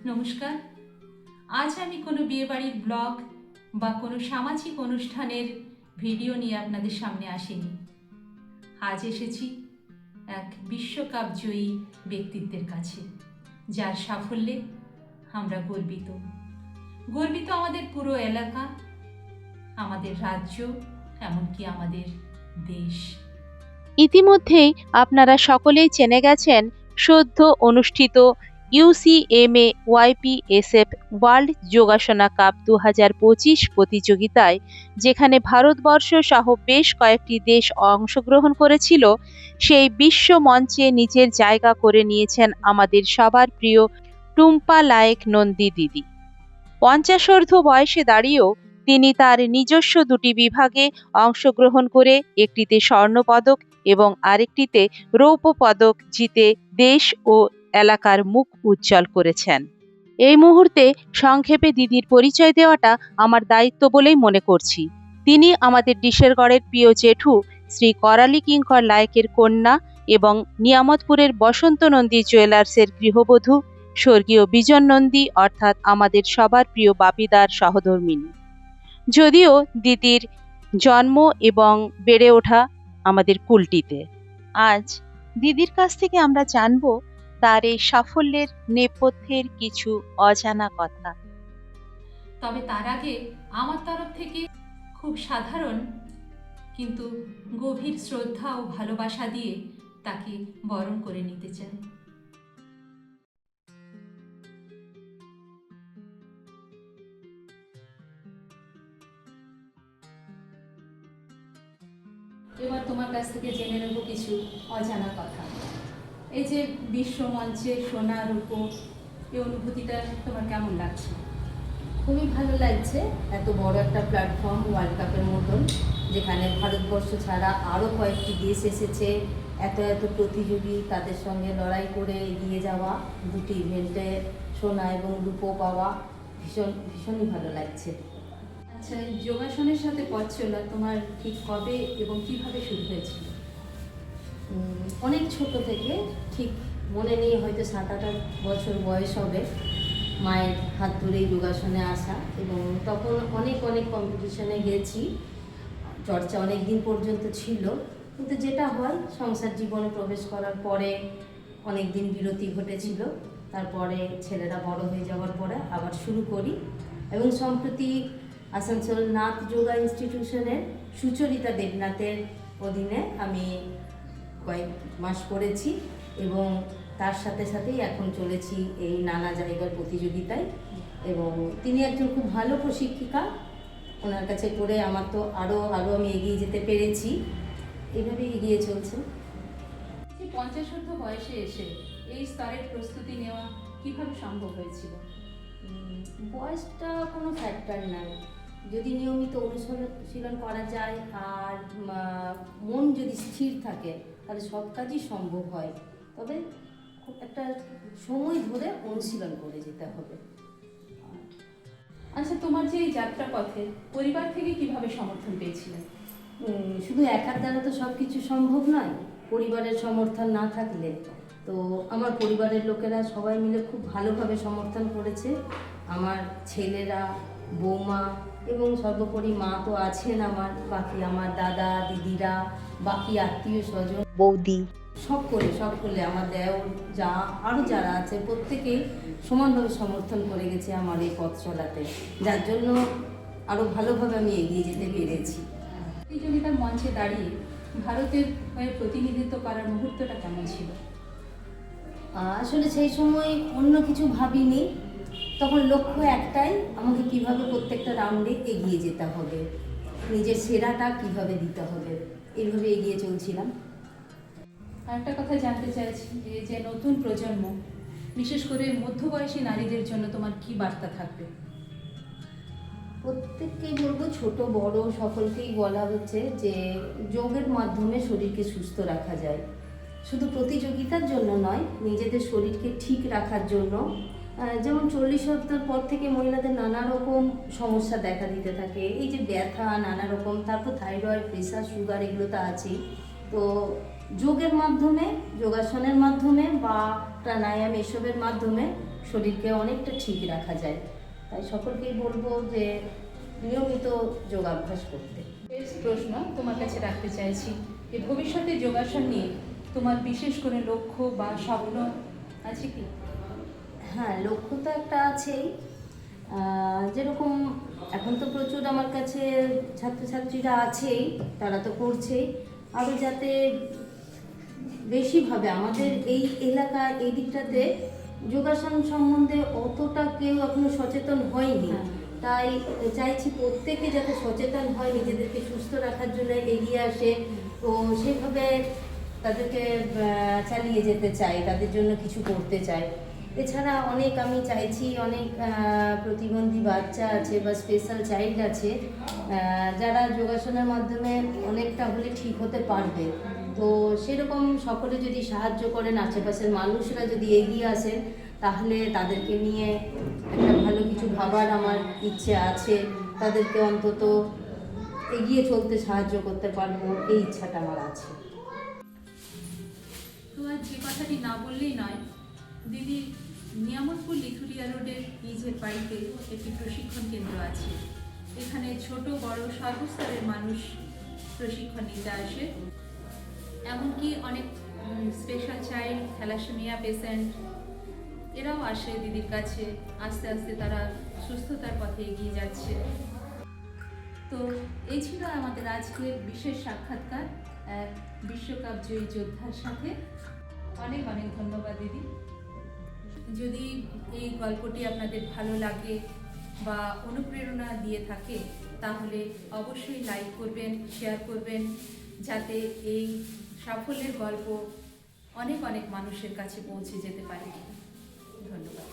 নমস্কার। আজ আমি কোনো বিয়েবাড়ির ব্লগ বা কোনো সামাজিক অনুষ্ঠানের ভিডিও নিয়ে আপনাদের সামনে আসিনি। আজ এসেছি এক বিশ্বকাপ জয়ী ব্যক্তিত্বের কাছে, যার সাফল্যে আমরা গর্বিত। আমাদের পুরো এলাকা, আমাদের রাজ্য, এমনকি আমাদের দেশ। ইতিমধ্যেই আপনারা সকলেই জেনে গেছেন সদ্য অনুষ্ঠিত ইউসিএমএ ওয়াইপিএসএফ ওয়ার্ল্ড যোগাসনা কাপ 2025 প্রতিযোগিতায়, যেখানে ভারতবর্ষ সহ বেশ কয়েকটি দেশ অংশগ্রহণ করেছিল, সেই বিশ্ব মঞ্চে নিজের জায়গা করে নিয়েছেন আমাদের সবার প্রিয় টুম্পা লায়েক নন্দী দিদি। 50 বয়সে দাঁড়িয়েও তিনি তার নিজস্ব দুটি বিভাগে অংশগ্রহণ করে একটিতে স্বর্ণপদক এবং আরেকটিতে রৌপ্য পদক জিতে দেশ ও এলাকার মুখ উজ্জ্বল করেছেন। এই মুহূর্তে সংক্ষেপে দিদির পরিচয় দেওয়াটা আমার দায়িত্ব বলেই মনে করছি। তিনি আমাদের ডিশেরগড়ের প্রিয় জেঠু শ্রী করালি কিঙ্কর লায়েকের কন্যা এবং নিয়ামতপুরের বসন্ত নন্দী জুয়েলার্সের গৃহবধূ স্বর্গীয় বিজন নন্দী, অর্থাৎ আমাদের সবার প্রিয় বাপিদার সহধর্মিণী। যদিও দিদির জন্ম এবং বেড়ে ওঠা আমাদের কুলটিতে। আজ দিদির কাছ থেকে আমরা জানব তার এই সাফল্যের নেপথ্যের কিছু অজানা কথা। তবে তার আগে আমার তরফ থেকে খুব সাধারণ কিন্তু গভীর শ্রদ্ধা ও ভালোবাসা দিয়ে তাকে বরণ করে নিতে চাই। এবার তোমার কাছ থেকে জেনে নেব কিছু অজানা কথা। এই যে বিশ্ব মঞ্চে সোনার উপর, এই অনুভূতিটা তোমার কেমন লাগছে? খুবই ভালো লাগছে। এত বড় একটা প্ল্যাটফর্ম, ওয়ার্ল্ড কাপের মতন, যেখানে ভারতবর্ষ ছাড়া আরও কয়েকটি দেশ এসেছে, এত এত প্রতিযোগী, তাদের সঙ্গে লড়াই করে এগিয়ে যাওয়া, দুটি ইভেন্টে সোনা এবং রূপো পাওয়া, ভীষণই ভালো লাগছে। আচ্ছা, যোগাসনের সাথে পথ চলা তোমার ঠিক কবে এবং কিভাবে শুরু হয়েছিল? অনেক ছোট থেকে, ঠিক মনে নেই, হয়তো 7-8 বছর বয়স হবে, মায়ের হাত ধরেই যোগাসনে আসা, এবং তখন অনেক অনেক কম্পিটিশনে গেছি। চর্চা অনেক দিন পর্যন্ত ছিল, কিন্তু যেটা হয় সংসার জীবনে প্রবেশ করার পরে অনেক দিন বিরতি ঘটেছিল। তারপরে ছেলেরা বড় হয়ে যাওয়ার পরে আবার শুরু করি, এবং সম্প্রতি আসানসোল নাথ যোগা ইনস্টিটিউশনের সুচরিতা দেবনাথের অধীনে আমি কয়েক মাস করেছি, এবং তার সাথে সাথেই এখন চলেছি এই নানা জায়গার প্রতিযোগিতায়। এবং তিনি একজন খুব ভালো প্রশিক্ষিকা, ওনার কাছে করে আমার তো আরও আমি এগিয়ে যেতে পেরেছি। এইভাবেই এগিয়ে চলছে। 50 বয়সে এসে এই স্তরের প্রস্তুতি নেওয়া কিভাবে সম্ভব হয়েছিল? বয়সটা কোনো ফ্যাক্টর নাই, যদি নিয়মিত অনুশীলন করা যায় আর মন যদি স্থির থাকে, তাহলে সব কাজই সম্ভব হয়। তবে খুব একটা সময় ধরে অনুশীলন করে যেতে হবে। আচ্ছা, তোমার যে এই যাত্রা পথে পরিবার থেকে কিভাবে সমর্থন পেয়েছিলেন? শুধু একার দ্বারা তো সব কিছু সম্ভব নয়, পরিবারের সমর্থন না থাকলে। তো আমার পরিবারের লোকেরা সবাই মিলে খুব ভালোভাবে সমর্থন করেছে। আমার ছেলেরা, বৌমা এবং সর্বোপরি মা তো আছেন আমার, বাকি আমার দাদা দিদিরা, বাকি আত্মীয় স্বজন, বৌদি, সকলে আমার দেওর যা আরও যারা আছে, প্রত্যেকেই সমানভাবে সমর্থন করে গেছে আমার এই পথ চলাতে, যার জন্য আরও ভালোভাবে আমি এগিয়ে যেতে পেরেছি। প্রতিযোগিতার মঞ্চে দাঁড়িয়ে ভারতের হয়ে প্রতিনিধিত্ব করার মুহূর্তটা কেমন ছিল? আসলে সেই সময় অন্য কিছু ভাবিনি, তখন লক্ষ্য একটাই, আমাকে কিভাবে প্রত্যেকটা রাউন্ডে এগিয়ে যেতে হবে, নিজের সেরাটা কিভাবে দিতে হবে, এইভাবে এগিয়ে চলছিলাম। আরেকটা কথা জানতে চাইছি, যে নতুন প্রজন্ম, বিশেষ করে মধ্যবয়সী নারীদের জন্য তোমার কি বার্তা থাকবে? প্রত্যেককেই বলবো, ছোট বড় সকলকেই বলা হচ্ছে যে যোগের মাধ্যমে শরীরকে সুস্থ রাখা যায়। শুধু প্রতিযোগিতার জন্য নয়, নিজেদের শরীরকে ঠিক রাখার জন্য। যেমন 40 সপ্তাহ পর থেকে মহিলাদের নানা রকম সমস্যা দেখা দিতে থাকে, এই যে ব্যথা নানা রকম, তারপর থাইরয়েড, প্রেশার, সুগার, এগুলো তো আছেই। তো যোগের মাধ্যমে, যোগাসনের মাধ্যমে বা প্রাণায়াম, এসবের মাধ্যমে শরীরকে অনেকটা ঠিক রাখা যায়। তাই সকলকেই বলবো যে নিয়মিত যোগাভ্যাস করতে। বেশ প্রশ্ন তোমার কাছে রাখতে চাইছি যে ভবিষ্যতে যোগাসন নিয়ে তোমার বিশেষ করে লক্ষ্য বা স্বপ্ন আছে কি? হ্যাঁ, লক্ষ্য তো একটা আছেই। যেরকম এখন তো প্রচুর আমার কাছে ছাত্রছাত্রীরা আছেই, তারা তো করছেই, আরও যাতে বেশিভাবে আমাদের এই এলাকা এই দিকটাতে যোগাসন সম্বন্ধে অতটা কেউ এখনো সচেতন হয়নি। তাই চাইছি প্রত্যেকে যাতে সচেতন হয়, নিজেদেরকে সুস্থ রাখার জন্য এগিয়ে আসে। তো সেভাবে তাদেরকে চালিয়ে যেতে চাই, তাদের জন্য কিছু করতে চাই। এছাড়া অনেক আমি চাইছি অনেক প্রতিবন্ধী বাচ্চা আছে বা স্পেশাল চাইল্ড আছে যারা যোগাসনের মাধ্যমে অনেকটা হলে ঠিক হতে পারবে। তো সেরকম সকলে যদি সাহায্য করেন, আশেপাশের মানুষরা যদি এগিয়ে আসেন, তাহলে তাদেরকে নিয়ে একটা ভালো কিছু ভাবার আমার ইচ্ছে আছে। তাদেরকে অন্তত এগিয়ে চলতে সাহায্য করতে পারবো, এই ইচ্ছাটা আমার আছে। তো আর যে কথাটি না বললেই নয়, দিদি নিয়ামতপুর লিথুরিয়া রোডের নিজের বাড়িতে একটি প্রশিক্ষণ কেন্দ্র আছে। এখানে ছোট বড় সর্বস্তরের মানুষ প্রশিক্ষণ নিতে আসে। এমনকি অনেক স্পেশাল চাইল্ড, থ্যালাসেমিয়া পেশেন্ট এরাও আসে দিদির কাছে। আস্তে আস্তে তারা সুস্থতার পথে এগিয়ে যাচ্ছে। তো এই ছিল আমাদের আজকের বিশেষ সাক্ষাৎকার এক বিশ্বকাপ জয়ী যোদ্ধার সাথে। অনেক অনেক ধন্যবাদ দিদি। যদি এই গল্পটি আপনাদের ভালো লাগে বা অনুপ্রেরণা দিয়ে থাকে, তাহলে অবশ্যই লাইক করবেন, শেয়ার করবেন, যাতে এই সাফল্যের গল্প অনেক অনেক মানুষের কাছে পৌঁছে যেতে পারে। ধন্যবাদ।